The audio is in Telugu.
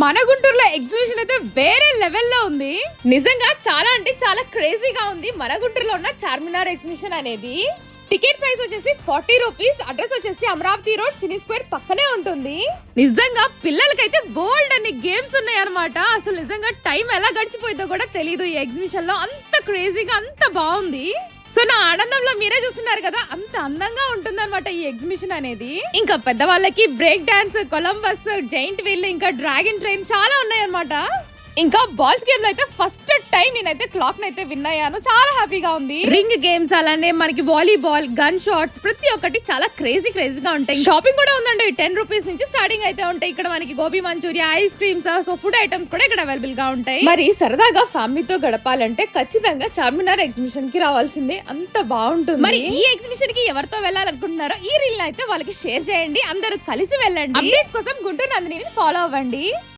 మన గుంటూరులో ఎగ్జిబిషన్ అయితే వేరే లెవెల్లో ఉంది. నిజంగా చాలా అంటే చాలా క్రేజీగా ఉంది మన గుంటూరులో ఉన్న చార్మినార్ ఎగ్జిబిషన్ అనేది. టికెట్ ప్రైస్ వచ్చేసి 40 రూపీస్. అడ్రస్ వచ్చేసి అమరావతి రోడ్ సినీ స్క్వేర్ పక్కనే ఉంటుంది. నిజంగా పిల్లలకైతే బోల్డ్ అన్ని గేమ్స్ ఉన్నాయి అనమాట. అసలు నిజంగా టైం ఎలా గడిచిపోయిందో కూడా తెలియదు ఈ ఎగ్జిబిషన్ లో. అంత క్రేజీగా అంత బాగుంది. సో నా ఆనందంలో మీరే చూస్తున్నారు కదా, అంత అందంగా ఉంటుందన్నమాట ఈ ఎగ్జిబిషన్ అనేది. ఇంకా పెద్దవాళ్ళకి break dance, Columbus, giant wheel, ఇంకా డ్రాగన్ ట్రైన్ చాలా ఉన్నాయి అన్నమాట. ఇంకా బాల్స్ గేమ్ లో అయితే ఫస్ట్ టైం నేనైతే క్లాక్ నైతే విన్ అయ్యాను. చాలా హ్యాపీగా ఉంది. రింగ్ గేమ్స్, అలానే మనకి వాలీబాల్, గన్ షాట్స్ ప్రతి ఒక్కటి చాలా క్రేజీగా ఉంటాయి. షాపింగ్ కూడా ఉందండి. 10 రూపీస్ నుంచి స్టార్టింగ్ అయితే ఉంటాయి. ఇక్కడ మనకి gobi manchurian, ice creams, so food items కూడా ఇక్కడ అవైలబుల్ గా ఉంటాయి. మరి సరదాగా ఫ్యామిలీతో గడపాలంటే ఖచ్చితంగా చార్మినార్ ఎగ్జిబిషన్ కి రావాల్సిందే. అంత బాగుంటుంది. మరి ఈ ఎగ్జిబిషన్ కి ఎవరితో వెళ్ళాలనుకుంటున్నారో ఈ రీల్ అయితే వాళ్ళకి షేర్ చేయండి. అందరూ కలిసి వెళ్ళండి. అప్డేట్స్ కోసం గుంటూరు నందినిని ఫాలో అవ్వండి.